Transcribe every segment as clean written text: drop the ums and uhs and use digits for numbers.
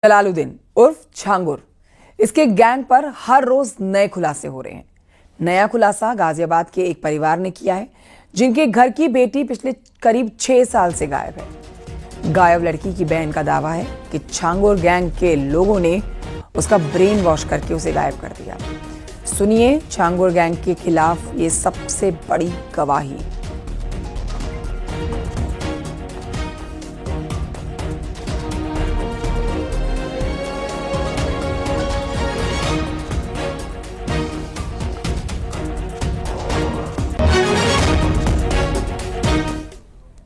जलालुद्दीन उर्फ छांगुर, इसके गैंग पर हर रोज नए खुलासे हो रहे हैं। नया खुलासा गाजियाबाद के एक परिवार ने किया है, जिनके घर की बेटी पिछले करीब 6 साल से गायब है। गायब लड़की की बहन का दावा है कि छांगुर गैंग के लोगों ने उसका ब्रेन वॉश करके उसे गायब कर दिया। सुनिए छांगुर गैंग के खिलाफ ये सबसे बड़ी गवाही।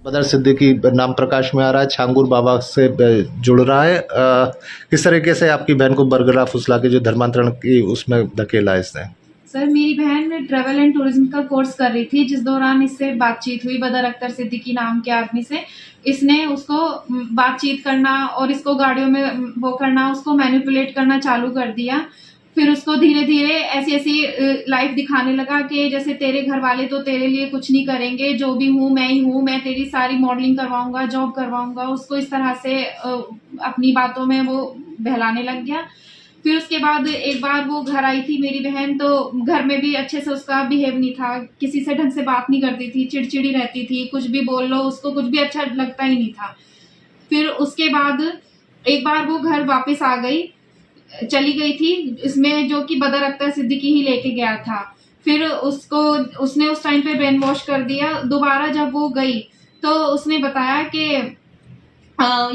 बदर सिद्दीकी नाम प्रकाश में आ रहा है, छांगुर बाबा से जुड़ रहा है। किस तरीके से आपकी बहन को बरगला फुसला के जो धर्मांतरण की उसमें धकेला है इसने? सर, मेरी बहन ट्रैवल एंड टूरिज्म का कोर्स कर रही थी, जिस दौरान इससे बातचीत हुई बदर अख्तर सिद्दीकी नाम के आदमी से। इसने उसको बातचीत करना और इसको गाड़ियों में वो करना, उसको मैनिपुलेट करना चालू कर दिया। फिर उसको धीरे धीरे ऐसी ऐसी लाइफ दिखाने लगा कि जैसे तेरे घर वाले तो तेरे लिए कुछ नहीं करेंगे, जो भी हूँ मैं ही हूँ, मैं तेरी सारी मॉडलिंग करवाऊंगा, जॉब करवाऊंगा। उसको इस तरह से अपनी बातों में वो बहलाने लग गया। फिर उसके बाद एक बार वो घर आई थी मेरी बहन, तो घर में भी अच्छे से उसका बिहेव नहीं था, किसी से ढंग से बात नहीं करती थी, चिड़चिड़ी रहती थी, कुछ भी बोल लो उसको कुछ भी अच्छा लगता ही नहीं था। फिर उसके बाद एक बार वो घर वापस आ गई, चली गई थी, इसमें जो कि बदर अख्तर सिद्दीकी ही लेके गया था। फिर उसने उस टाइम पे ब्रेन वॉश कर दिया। दोबारा जब वो गई तो उसने बताया कि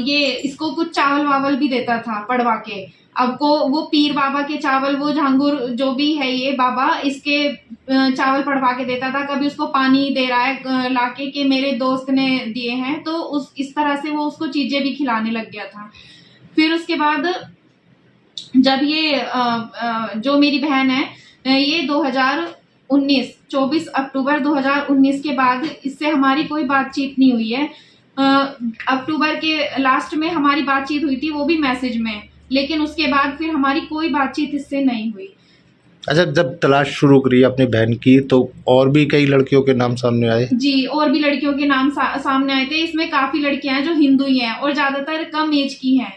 ये इसको कुछ चावल वावल भी देता था पड़वा के। अब को वो पीर बाबा के चावल, वो झांगुर जो भी है ये बाबा, इसके चावल पड़वा के देता था। कभी उसको पानी दे रहा है लाके कि मेरे दोस्त ने दिए हैं, तो इस तरह से वो उसको चीजें भी खिलाने लग गया था। फिर उसके बाद जब ये जो मेरी बहन है, ये 24 अक्टूबर 2019 के बाद इससे हमारी कोई बातचीत नहीं हुई है। अक्टूबर के लास्ट में हमारी बातचीत हुई थी, वो भी मैसेज में, लेकिन उसके बाद फिर हमारी कोई बातचीत इससे नहीं हुई। अच्छा, जब तलाश शुरू करी अपनी बहन की तो और भी कई लड़कियों के नाम सामने आए? जी, और भी लड़कियों के नाम सामने आए थे। इसमें काफी लड़कियां हैं जो हिंदू ही हैं और ज्यादातर कम एज की हैं।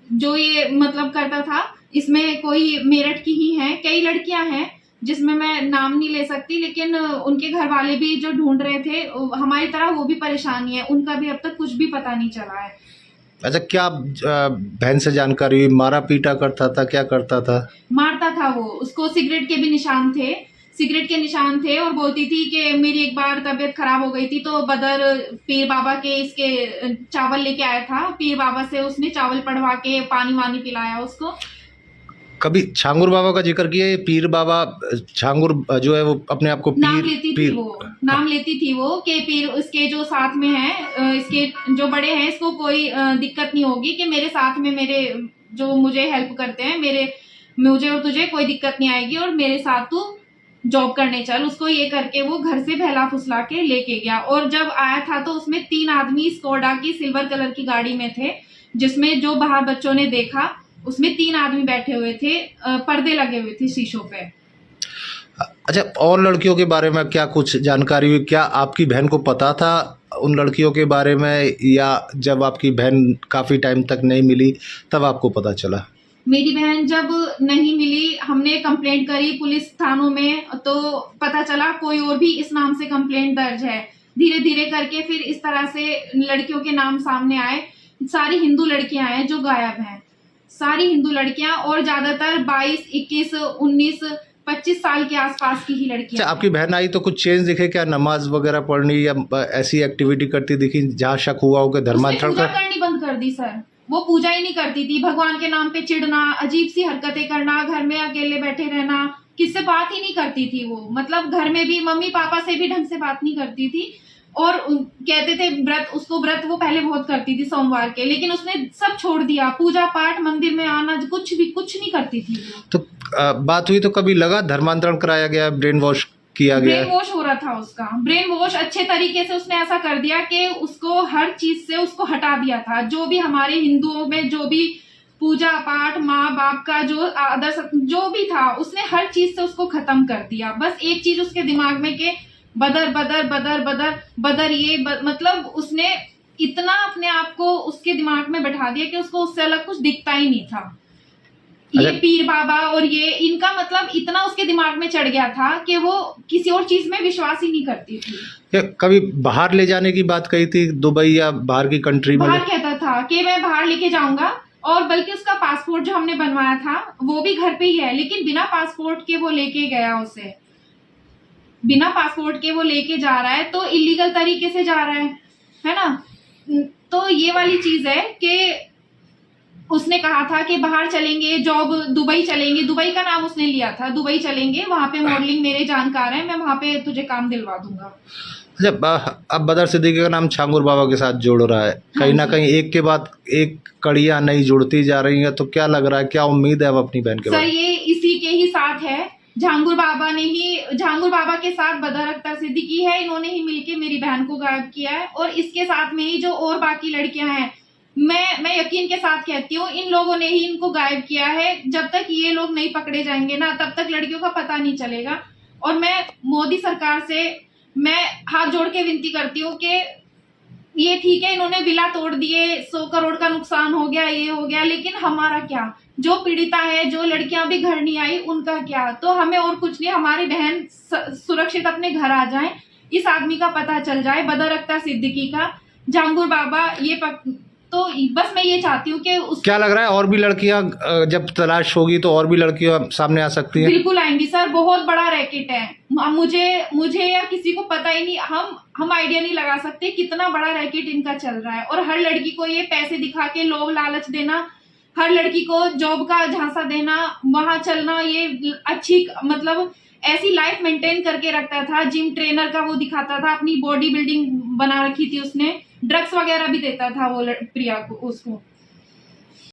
जो ये मतलब करता था, इसमें कोई मेरठ की ही हैं, कई लड़कियां हैं जिसमें मैं नाम नहीं ले सकती, लेकिन उनके घर वाले भी जो ढूंढ रहे थे हमारी तरह, वो भी परेशानी है, उनका भी अब तक कुछ भी पता नहीं चला है। अच्छा, क्या बहन से जानकारी, मारा पीटा करता था, क्या करता था? मारता था वो, उसको सिगरेट के भी निशान थे, सिगरेट के निशान थे। और बोलती थी कि मेरी एक बार तबीयत खराब हो गई थी तो बदर पीर बाबा के इसके चावल लेके आया था, पीर बाबा से उसने चावल पढ़वा के पानी वानी पिलाया उसको। कभी छांगुर बाबा का जिक्र किया? ये पीर बाबा छांगुर जो है वो अपने आप को नाम लेती थी वो कि पीर इसके जो साथ में है, इसके जो बड़े हैं, इसको कोई दिक्कत नहीं होगी कि मेरे साथ में मेरे जो मुझे हेल्प करते हैं, मुझे और तुझे कोई दिक्कत नहीं आएगी और मेरे साथ तू जॉब करने चल। उसको ये करके वो घर से बहला फुसला के लेके गया। और जब आया था तो उसमें 3 आदमी स्कोडा की सिल्वर कलर की गाड़ी में थे, जिसमें जो बाहर बच्चों ने देखा उसमें 3 आदमी बैठे हुए थे, पर्दे लगे हुए थे शीशों पे। अच्छा, और लड़कियों के बारे में क्या कुछ जानकारी हुई? क्या आपकी बहन को पता था उन लड़कियों के बारे में, या जब आपकी बहन काफ़ी टाइम तक नहीं मिली तब आपको पता चला? मेरी बहन जब नहीं मिली, हमने कंप्लेंट करी पुलिस थानों में, तो पता चला कोई और भी इस नाम से कंप्लेंट दर्ज है। धीरे धीरे करके फिर इस तरह से लड़कियों के नाम सामने आए। सारी हिंदू लड़कियां हैं जो गायब हैं, सारी हिंदू लड़कियां, और ज्यादातर 22, 21, 19, 25 साल के आसपास की ही लड़कियां। आपकी बहन आई तो कुछ चेंज दिखे क्या? नमाज वगैरह पढ़नी या ऐसी एक्टिविटी करती दिखी जहाँ शक हुआ हो कि धर्मांतरण करनी बंद कर दी सर। वो पूजा ही नहीं करती थी, भगवान के नाम पे चिढ़ना, अजीब सी हरकतें करना, घर में अकेले बैठे रहना, किससे बात ही नहीं करती थी वो। मतलब घर में भी मम्मी पापा से भी ढंग से बात नहीं करती थी। और कहते थे व्रत वो पहले बहुत करती थी सोमवार के, लेकिन उसने सब छोड़ दिया, पूजा पाठ, मंदिर में आना, कुछ नहीं करती थी वो। तो बात हुई तो कभी लगा धर्मांतरण कराया गया, ब्रेन वॉश किया गया? ब्रेन वॉश हो रहा था उसका, ब्रेन वॉश अच्छे तरीके से उसने ऐसा कर दिया कि उसको हर चीज से उसको हटा दिया था। जो भी हमारे हिंदुओं में जो भी पूजा पाठ, माँ बाप का जो आदर जो भी था, उसने हर चीज से उसको खत्म कर दिया। बस एक चीज उसके दिमाग में कि बदर बदर बदर बदर बदर, मतलब उसने इतना अपने आप को उसके दिमाग में बैठा दिया कि उसको उससे अलग कुछ दिखता ही नहीं था। ये अच्छा। पीर बाबा और ये इनका मतलब इतना उसके दिमाग में चढ़ गया था कि वो किसी और चीज में विश्वास ही नहीं करती थी। क्या कभी बाहर ले जाने की बात कही थी, दुबई या बाहर की कंट्री में? बाहर कहता था कि मैं बाहर लेके जाऊंगा, और बल्कि उसका पासपोर्ट जो हमने बनवाया था वो भी घर पे ही है, लेकिन बिना पासपोर्ट के वो लेके गया उसे। बिना पासपोर्ट के वो लेके जा रहा है तो इलीगल तरीके से जा रहा है ना। तो ये वाली चीज है कि उसने कहा था कि बाहर चलेंगे, जॉब दुबई चलेंगे, दुबई का नाम उसने लिया था, दुबई चलेंगे, वहां पे मॉडलिंग मेरे जानकार हैं, मैं वहां पे तुझे काम दिलवा दूंगा। जब अब बदर सिद्दीकी का नाम छांगुर बाबा के साथ जोड़ रहा है, कहीं ना कहीं एक के बाद एक कड़ियां नई जुड़ती जा रही हैं, तो क्या लग रहा है, क्या उम्मीद है अब अपनी बहन के सर बारे में? ये इसी के ही साथ है, झांगुर बाबा के साथ बदर अख्तर सिद्दीकी है, इन्होंने ही मिलके मेरी बहन को गायब किया है। और इसके साथ में ही जो और बाकी लड़कियां हैं, मैं यकीन के साथ कहती हूँ इन लोगों ने ही इनको गायब किया है। जब तक ये लोग नहीं पकड़े जाएंगे ना, तब तक लड़कियों का पता नहीं चलेगा। और मैं मोदी सरकार से मैं हाथ जोड़ के विनती करती हूँ कि ये ठीक है, इन्होंने विला तोड़ दिए, 100 करोड़ का नुकसान हो गया, ये हो गया, लेकिन हमारा क्या? जो पीड़िता है, जो लड़कियां भी घर नहीं आई, उनका क्या? तो हमें और कुछ नहीं, हमारी बहन सुरक्षित अपने घर आ जाए, इस आदमी का पता चल जाए, बदर अख्तर सिद्दीकी का, झांगुर बाबा, तो बस मैं ये चाहती हूँ कि क्या लग रहा है और भी लड़कियां जब तलाश होगी तो और भी लड़कियां सामने आ सकती हैं? बिल्कुल आएंगी सर, बहुत बड़ा रैकेट है। मुझे या किसी को पता ही नहीं, हम आइडिया नहीं लगा सकते कितना बड़ा रैकेट इनका चल रहा है। और हर लड़की को ये पैसे दिखा के लोभ लालच देना, हर लड़की को जॉब का झांसा देना, वहां चलना, ये अच्छी मतलब ऐसी लाइफ मेंटेन करके रखता था। जिम ट्रेनर का वो दिखाता था, अपनी बॉडी बिल्डिंग बना रखी थी उसने, ड्रग्स वगैरह भी देता था वो प्रिया को, उसको।